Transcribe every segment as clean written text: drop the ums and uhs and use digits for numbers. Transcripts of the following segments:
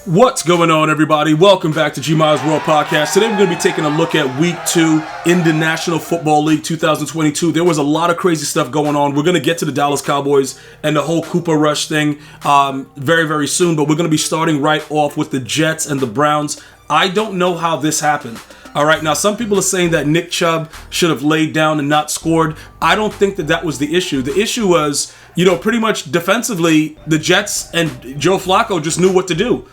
What's going on, everybody? Welcome back to G-Miles World Podcast. Today we're going to be taking a look at Week 2 in the National Football League 2022. There was a lot of crazy stuff going on. We're going to get to the Dallas Cowboys and the whole Cooper Rush thing very, very soon, but we're going to be starting right off with the Jets and the Browns. I don't know how this happened. All right, now some people are saying that Nick Chubb should have laid down and not scored. I don't think that was the issue. The issue was, pretty much defensively, the Jets and Joe Flacco just knew what to do.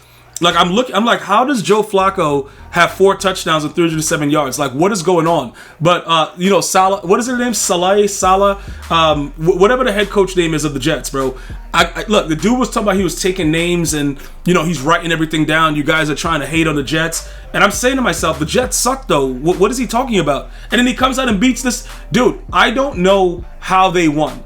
Like, I'm like, how does Joe Flacco have 4 touchdowns and 307 yards? Like, what is going on? But, Salah, what is his name? Salah, whatever the head coach name is of the Jets, bro. Look, the dude was talking about he was taking names and, he's writing everything down. You guys are trying to hate on the Jets. And I'm saying to myself, the Jets suck, though. What is he talking about? And then he comes out and beats this. Dude, I don't know how they won.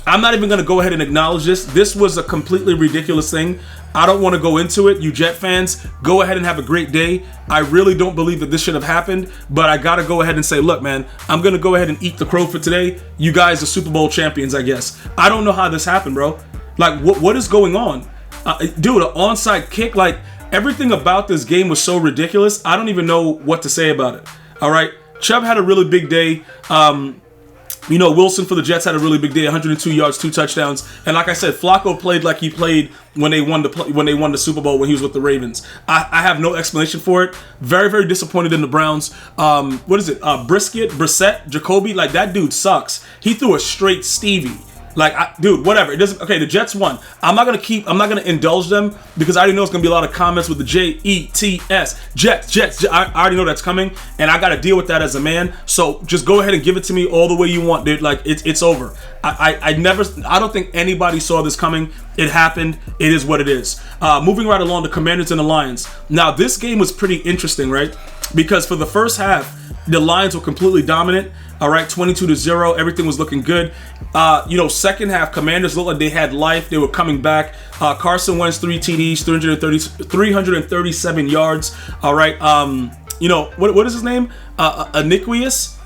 I'm not even going to go ahead and acknowledge this. This was a completely ridiculous thing. I don't want to go into it. You Jet fans, go ahead and have a great day. I really don't believe that this should have happened, but I got to go ahead and say, look, man, I'm going to go ahead and eat the crow for today. You guys are Super Bowl champions, I guess. I don't know how this happened, bro. Like, what is going on? Dude, an onside kick, like, everything about this game was so ridiculous. I don't even know what to say about it. All right? Chubb had a really big day. Wilson for the Jets had a really big day, 102 yards, 2 touchdowns. And like I said, Flacco played like he played when they won the Super Bowl when he was with the Ravens. I have no explanation for it. Very, very disappointed in the Browns. Brissett, Jacoby, like that dude sucks. He threw a straight Stevie. Whatever. It doesn't. Okay, the Jets won. I'm not gonna indulge them because I already know it's gonna be a lot of comments with the Jets. Jets. I already know that's coming, and I gotta deal with that as a man. So just go ahead and give it to me all the way you want, dude. Like it's over. I don't think anybody saw this coming. It happened. It is what it is. Moving right along, the Commanders and the Lions. Now this game was pretty interesting, right? Because for the first half, the Lions were completely dominant. All right, 22-0. Everything was looking good. Second half, Commanders looked like they had life. They were coming back. Carson Wentz, 3 TDs, 337 yards. All right. What is his name? Iniquitous?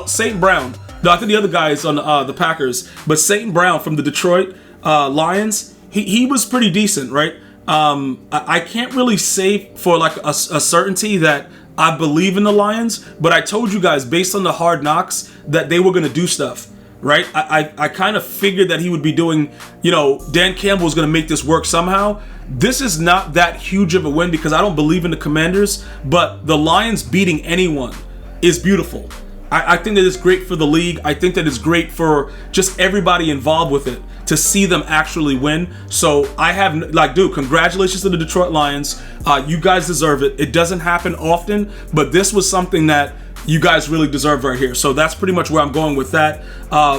St. Brown. No, I think the other guy is on the Packers. But St. Brown from the Detroit Lions, he was pretty decent, right? I can't really say for like a certainty that I believe in the Lions, but I told you guys based on the Hard Knocks that they were going to do stuff, right? I kind of figured that he would be doing, Dan Campbell was going to make this work somehow. This is not that huge of a win because I don't believe in the Commanders, but the Lions beating anyone is beautiful. I think that it's great for the league. I think that it's great for just everybody involved with it to see them actually win. So I have, congratulations to the Detroit Lions. You guys deserve it. It doesn't happen often, but this was something that you guys really deserve right here. So that's pretty much where I'm going with that.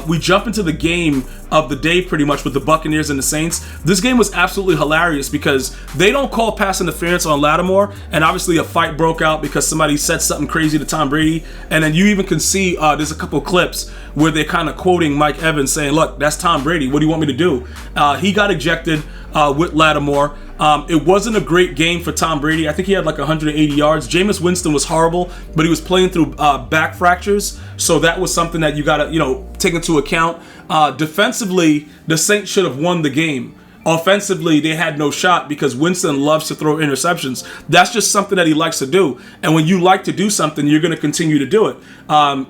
We jump into the game of the day pretty much with the Buccaneers and the Saints. This game was absolutely hilarious because they don't call pass interference on Lattimore, and obviously a fight broke out because somebody said something crazy to Tom Brady. And then you even can see there's a couple clips where they're kind of quoting Mike Evans saying, look, that's Tom Brady. What do you want me to do? He got ejected with Lattimore. It wasn't a great game for Tom Brady. I think he had like 180 yards. Jameis Winston was horrible, but he was playing through back fractures. So that was something that you got to, take into account. Defensively, the Saints should have won the game. Offensively, they had no shot because Winston loves to throw interceptions. That's just something that he likes to do. And when you like to do something, you're going to continue to do it.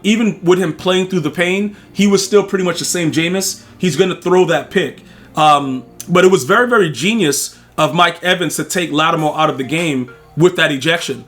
Even with him playing through the pain, he was still pretty much the same Jameis. He's going to throw that pick. But it was very, very genius of Mike Evans to take Lattimore out of the game with that ejection.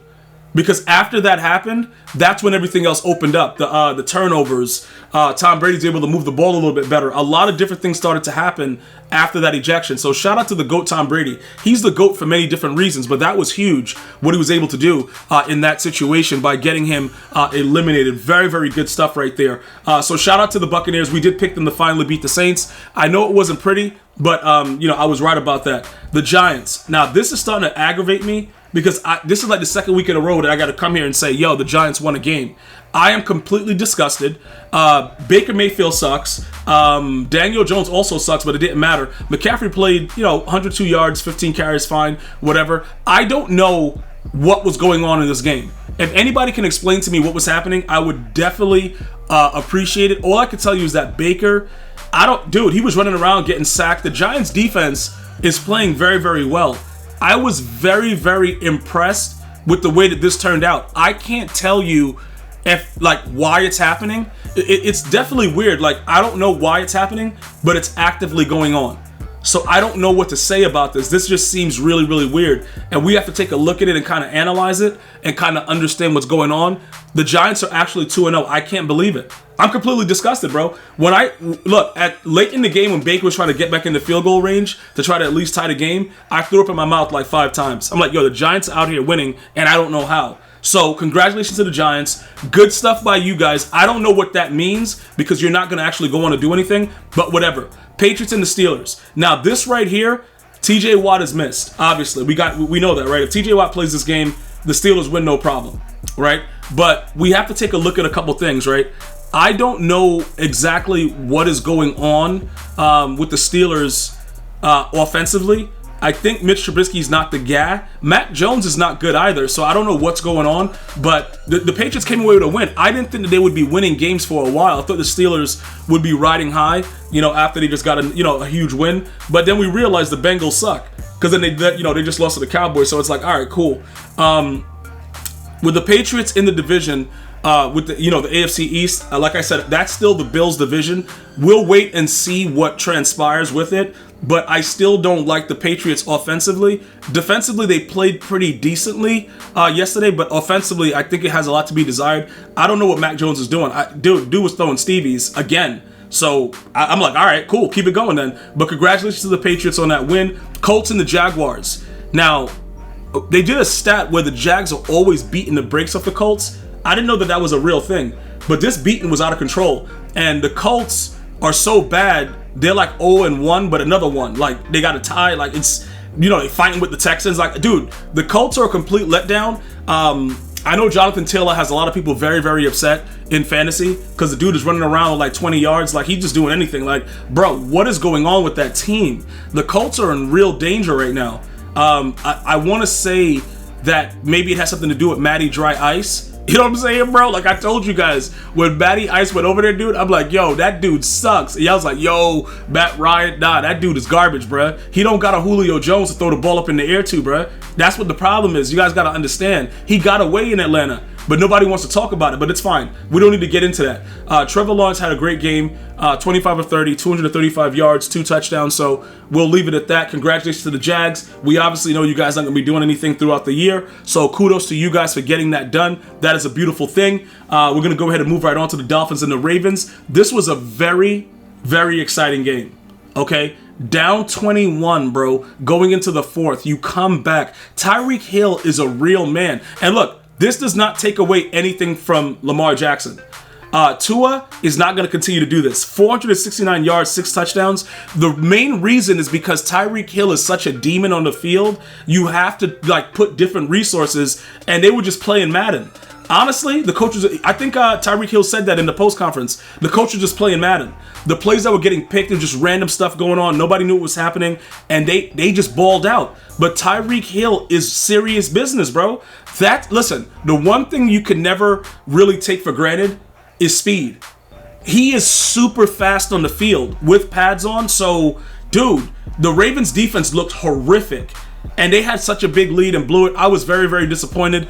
Because after that happened, that's when everything else opened up. The turnovers, Tom Brady's able to move the ball a little bit better. A lot of different things started to happen after that ejection. So shout out to the GOAT Tom Brady. He's the GOAT for many different reasons, but that was huge what he was able to do in that situation by getting him eliminated. Very, very good stuff right there. So shout out to the Buccaneers. We did pick them to finally beat the Saints. I know it wasn't pretty, but I was right about that. The Giants. Now, this is starting to aggravate me because this is like the second week in a row that I got to come here and say, yo, the Giants won a game. I am completely disgusted. Baker Mayfield sucks. Daniel Jones also sucks, but it didn't matter. McCaffrey played, 102 yards, 15 carries, fine, whatever. I don't know what was going on in this game. If anybody can explain to me what was happening, I would definitely appreciate it. All I can tell you is that Baker, he was running around getting sacked. The Giants defense is playing very, very well. I was very, very impressed with the way that this turned out. I can't tell you if like why it's happening. It's definitely weird. Like, I don't know why it's happening, but it's actively going on. So I don't know what to say about this. This just seems really, really weird. And we have to take a look at it and kind of analyze it and kind of understand what's going on. The Giants are actually 2-0. I can't believe it. I'm completely disgusted, bro. When I look at late in the game when Baker was trying to get back into field goal range to try to at least tie the game, I threw up in my mouth like 5 times. I'm like, yo, the Giants are out here winning, and I don't know how. So congratulations to the Giants. Good stuff by you guys. I don't know what that means because you're not going to actually go on to do anything, but whatever. Patriots and the Steelers. Now this right here, TJ Watt is missed. Obviously, we know that, right? If TJ Watt plays this game, the Steelers win no problem, right? But we have to take a look at a couple things, right? I don't know exactly what is going on with the Steelers offensively. I think Mitch Trubisky's not the guy. Matt Jones is not good either, so I don't know what's going on. But the Patriots came away with a win. I didn't think that they would be winning games for a while. I thought the Steelers would be riding high, after they just got a huge win. But then we realized the Bengals suck because then they just lost to the Cowboys. So it's like, all right, cool. With the Patriots in the division, with the AFC East, like I said, that's still the Bills division. We'll wait and see what transpires with it. But I still don't like the Patriots offensively. Defensively, they played pretty decently yesterday, but offensively, I think it has a lot to be desired. I don't know what Mac Jones is doing. Dude was throwing Stevies again. So I'm like, all right, cool, keep it going then. But congratulations to the Patriots on that win. Colts and the Jaguars. Now, they did a stat where the Jags are always beating the brakes off the Colts. I didn't know that was a real thing. But this beating was out of control. And the Colts are so bad, they're like 0-1, but another one. Like, they got a tie. Like, it's, they fighting with the Texans. Like, dude, the Colts are a complete letdown. I know Jonathan Taylor has a lot of people very, very upset in fantasy because the dude is running around with like 20 yards. Like, he's just doing anything. Like, bro, what is going on with that team? The Colts are in real danger right now. I want to say that maybe it has something to do with Matty Dry Ice. You know what I'm saying, bro? Like I told you guys, when Matty Ice went over there, dude, I'm like, yo, that dude sucks. And y'all was like, yo, Matt Ryan, nah, that dude is garbage, bro. He don't got a Julio Jones to throw the ball up in the air to, bro. That's what the problem is. You guys got to understand. He got away in Atlanta, but nobody wants to talk about it, but it's fine. We don't need to get into that. Trevor Lawrence had a great game, 25 of 30, 235 yards, 2 touchdowns, so we'll leave it at that. Congratulations to the Jags. We obviously know you guys aren't going to be doing anything throughout the year, so kudos to you guys for getting that done. That is a beautiful thing. We're going to go ahead and move right on to the Dolphins and the Ravens. This was a very, very exciting game, okay? Down 21, bro, going into the fourth. You come back. Tyreek Hill is a real man. And look, this does not take away anything from Lamar Jackson. Tua is not going to continue to do this. 469 yards, 6 touchdowns. The main reason is because Tyreek Hill is such a demon on the field. You have to put different resources, and they were just playing Madden. Honestly, the coaches, I think Tyreek Hill said that in the post conference. The coach was just playing Madden. The plays that were getting picked and just random stuff going on. Nobody knew what was happening, and they just balled out. But Tyreek Hill is serious business, bro. Listen, the one thing you can never really take for granted is speed. He is super fast on the field with pads on. So, dude, the Ravens defense looked horrific. And they had such a big lead and blew it. I was very, very disappointed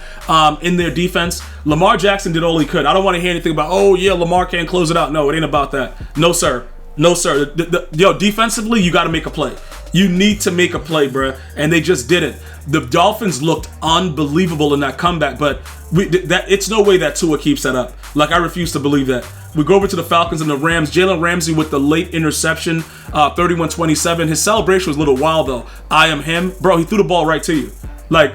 in their defense. Lamar Jackson did all he could. I don't want to hear anything about, oh, yeah, Lamar can't close it out. No, it ain't about that. No, sir. No, sir. Defensively, you got to make a play. You need to make a play, bruh. And they just didn't. The Dolphins looked unbelievable in that comeback, but it's no way that Tua keeps that up. Like, I refuse to believe that. We go over to the Falcons and the Rams. Jalen Ramsey with the late interception, 31-27. His celebration was a little wild, though. I am him. Bro, he threw the ball right to you. Like,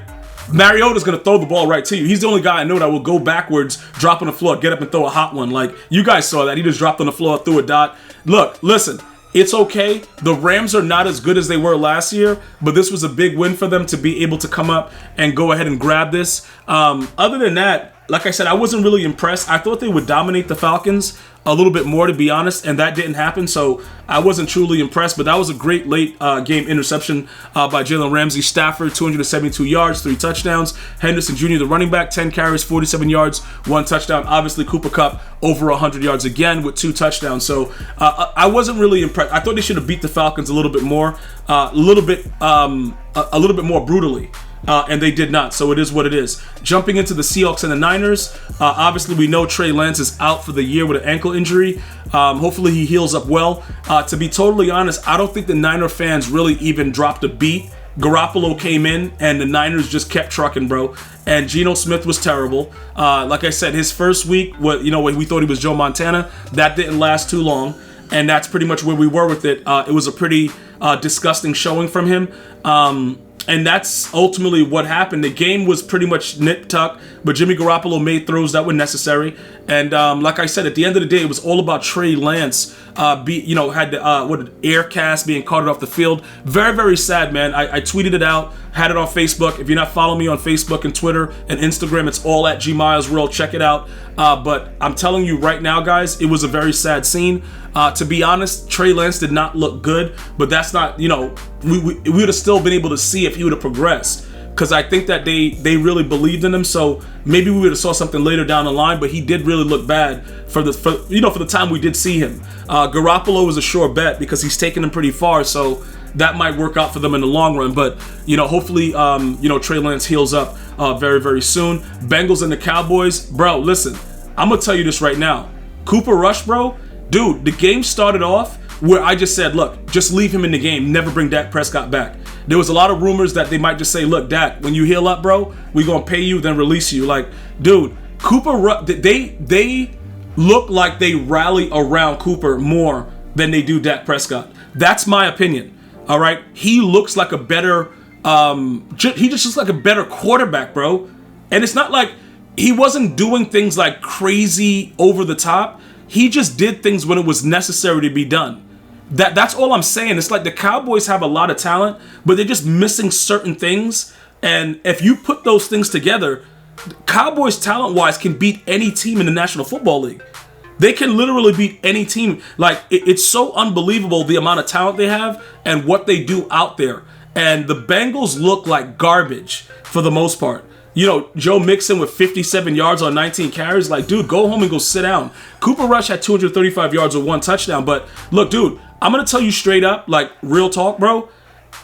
Mariota's going to throw the ball right to you. He's the only guy I know that will go backwards, drop on the floor, get up and throw a hot one. Like, you guys saw that. He just dropped on the floor, threw a dot. Look, listen. It's okay. The Rams are not as good as they were last year, but this was a big win for them to be able to come up and go ahead and grab this. Other than that, like I said, I wasn't really impressed. I thought they would dominate the Falcons a little bit more, to be honest, and that didn't happen, so I wasn't truly impressed. But that was a great late game interception by Jalen Ramsey. Stafford, 272 yards, 3 touchdowns. Henderson Jr., the running back, 10 carries, 47 yards, 1 touchdown. Obviously, Cooper Kupp over 100 yards again with 2 touchdowns. So I wasn't really impressed. I thought they should have beat the Falcons a little bit more, a little bit more brutally. And they did not, so it is what it is. Jumping into the Seahawks and the Niners, obviously we know Trey Lance is out for the year with an ankle injury. Hopefully he heals up well. To be totally honest, I don't think the Niner fans really even dropped a beat. Garoppolo came in and the Niners just kept trucking, bro. And Geno Smith was terrible. Like I said, his first week, when we thought he was Joe Montana, that didn't last too long. And that's pretty much where we were with it. It was a pretty disgusting showing from him. And that's ultimately what happened. The game was pretty much nip-tuck, but Jimmy Garoppolo made throws that were necessary. And like I said, at the end of the day, it was all about Trey Lance. Had the air cast being carted off the field. Very, very sad, man. I tweeted it out, had it on Facebook. If you're not following me on Facebook and Twitter and Instagram, it's all at GMilesWorld. Check it out. But I'm telling you right now, guys, it was a very sad scene. To be honest, Trey Lance did not look good, but that's not, we would have still been able to see if he would have progressed. Because I think that they really believed in him, so maybe we would have saw something later down the line. But he did really look bad for the time we did see him. Garoppolo was a sure bet because he's taken him pretty far, so that might work out for them in the long run. But hopefully, Trey Lance heals up very, very soon. Bengals and the Cowboys, bro. Listen, I'm gonna tell you this right now. Cooper Rush, bro, dude. The game started off where I just said, look, just leave him in the game. Never bring Dak Prescott back. There was a lot of rumors that they might just say, look, Dak, when you heal up, bro, we gonna pay you, then release you. Like, dude, Cooper, they look like they rally around Cooper more than they do Dak Prescott. That's my opinion. All right, he looks like a better, he just looks like a better quarterback, bro. And it's not like he wasn't doing things like crazy over the top. He just did things when it was necessary to be done. That's all I'm saying. It's like the Cowboys have a lot of talent, but they're just missing certain things. And if you put those things together, Cowboys talent-wise can beat any team in the National Football League. They can literally beat any team. Like, it's so unbelievable the amount of talent they have and what they do out there. And the Bengals look like garbage for the most part. Joe Mixon with 57 yards on 19 carries. Like, dude, go home and go sit down. Cooper Rush had 235 yards with 1 touchdown. But look, dude, I'm going to tell you straight up, like, real talk, bro.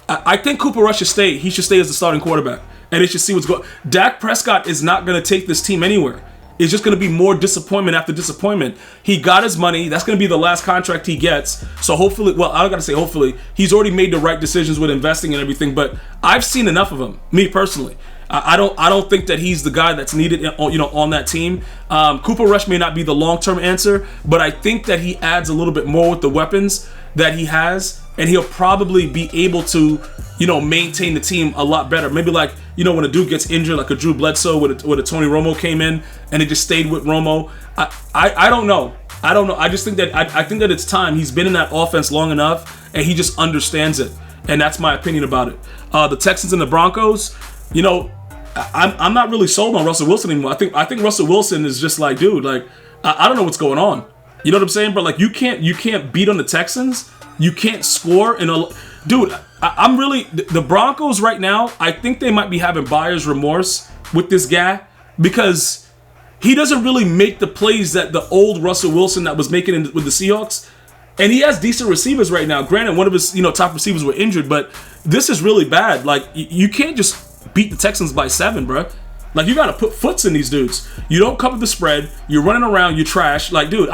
I think Cooper Rush should stay. He should stay as the starting quarterback. And they should see what's going on. Dak Prescott is not going to take this team anywhere. It's just going to be more disappointment after disappointment. He got his money. That's going to be the last contract he gets. So hopefully, well, I got to say hopefully, he's already made the right decisions with investing and everything. But I've seen enough of him, me personally. I don't think that he's the guy that's needed, on that team. Cooper Rush may not be the long-term answer, but I think that he adds a little bit more with the weapons that he has, and he'll probably be able to, maintain the team a lot better. Maybe like, when a dude gets injured, like a Drew Bledsoe with a Tony Romo came in and he just stayed with Romo. I don't know. I just think that I think that it's time. He's been in that offense long enough, and he just understands it. And that's my opinion about it. The Texans and the Broncos, I'm not really sold on Russell Wilson anymore. I think Russell Wilson is just like, dude, like I don't know what's going on. You know what I'm saying? But like you can't beat on the Texans. You can't score dude. I'm really the Broncos right now. I think they might be having buyer's remorse with this guy because he doesn't really make the plays that the old Russell Wilson that was making with the Seahawks. And he has decent receivers right now. Granted, one of his top receivers were injured, but this is really bad. Like you can't just beat the Texans by 7, bro. Like you got to put foots in these dudes. You don't cover the spread. You're running around. You trash. Like, dude,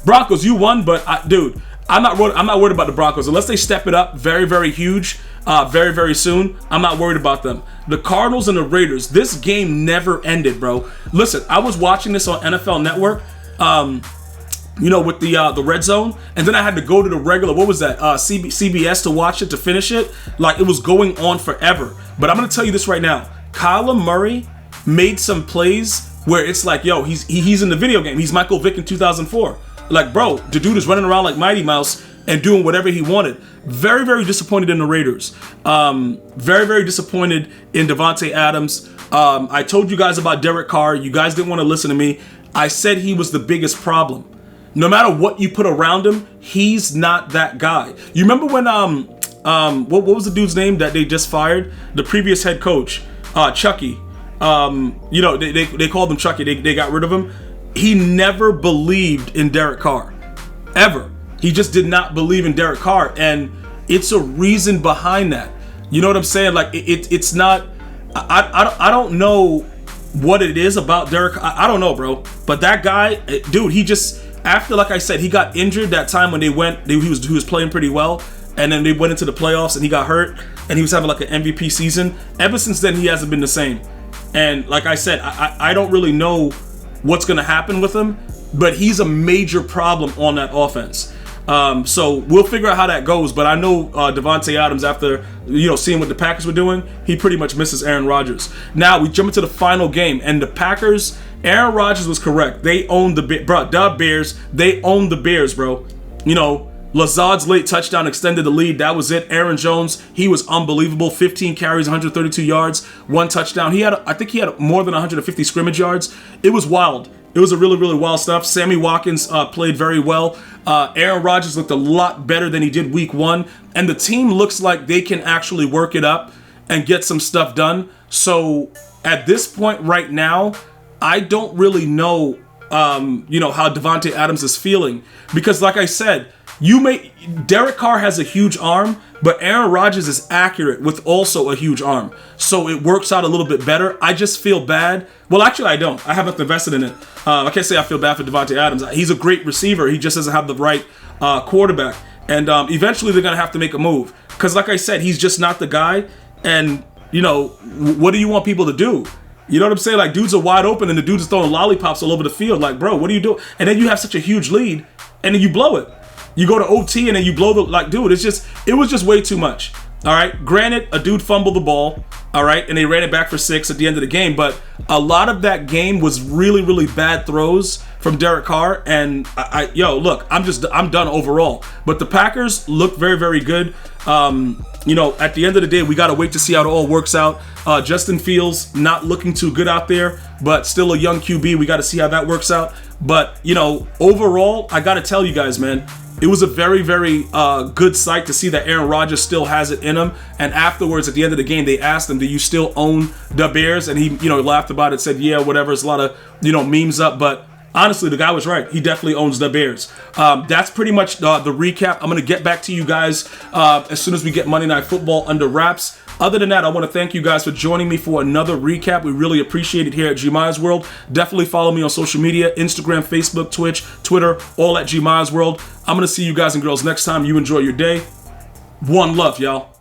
Broncos. You won, but I'm not worried about the Broncos unless they step it up very, very huge, very, very soon. I'm not worried about them. The Cardinals and the Raiders. This game never ended, bro. Listen, I was watching this on NFL Network. With the Redzone, and then I had to go to the regular, what was that, CBS to watch it, to finish it. Like, it was going on forever. But I'm going to tell you this right now. Kyler Murray made some plays where it's like, yo, he's in the video game. He's Michael Vick in 2004. Like, bro, the dude is running around like Mighty Mouse, and doing whatever he wanted. Very, very disappointed in the Raiders. Very, very disappointed in Davante Adams. I told you guys about Derek Carr. You guys didn't want to listen to me. I said he was the biggest problem. No matter what you put around him, he's not that guy. You remember when what was the dude's name that they just fired? The previous head coach, Chucky. You know, they called him Chucky. They got rid of him. He never believed in Derek Carr, ever. He just did not believe in Derek Carr, and it's a reason behind that. You know what I'm saying? Like it's not. I don't know what it is about Derek. I don't know, bro. But that guy, dude, he just, after, like I said, he got injured that time when he was playing pretty well, and then they went into the playoffs and he got hurt, and he was having like an MVP season. Ever since then, he hasn't been the same. And like I said, I don't really know what's going to happen with him, but he's a major problem on that offense. So we'll figure out how that goes. But I know Davante Adams, after seeing what the Packers were doing, he pretty much misses Aaron Rodgers. Now we jump into the final game, and the Packers, Aaron Rodgers was correct. They owned the Bears. They owned the Bears, bro. Lazard's late touchdown extended the lead. That was it. Aaron Jones, he was unbelievable. 15 carries, 132 yards, 1 touchdown. I think he had more than 150 scrimmage yards. It was wild. It was a really, really wild stuff. Sammy Watkins played very well. Aaron Rodgers looked a lot better than he did week 1. And the team looks like they can actually work it up and get some stuff done. So at this point right now, I don't really know, how Davante Adams is feeling. Because like I said, Derek Carr has a huge arm, but Aaron Rodgers is accurate with also a huge arm. So it works out a little bit better. I just feel bad. Well, actually, I don't. I haven't invested in it. I can't say I feel bad for Davante Adams. He's a great receiver. He just doesn't have the right quarterback. And eventually they're going to have to make a move. Because like I said, he's just not the guy. And, what do you want people to do? You know what I'm saying? Like, dudes are wide open and the dude's throwing lollipops all over the field. Like, bro, what are you doing? And then you have such a huge lead and then you blow it. You go to OT and then you blow dude, it was just way too much. All right. Granted, a dude fumbled the ball. All right. And they ran it back for 6 at the end of the game. But a lot of that game was really, really bad throws from Derek Carr. And look, I'm done overall. But the Packers look very, very good. At the end of the day, we got to wait to see how it all works out. Justin Fields not looking too good out there, but still a young QB. We got to see how that works out. But, overall, I got to tell you guys, man, it was a very, very good sight to see that Aaron Rodgers still has it in him. And afterwards, at the end of the game, they asked him, do you still own the Bears? And he, laughed about it, said, yeah, whatever. It's a lot of, memes up. But honestly, the guy was right. He definitely owns the Bears. That's pretty much the recap. I'm going to get back to you guys as soon as we get Monday Night Football under wraps. Other than that, I want to thank you guys for joining me for another recap. We really appreciate it here at G Myers World. Definitely follow me on social media, Instagram, Facebook, Twitch, Twitter, all at G Myers World. I'm going to see you guys and girls next time. You enjoy your day. One love, y'all.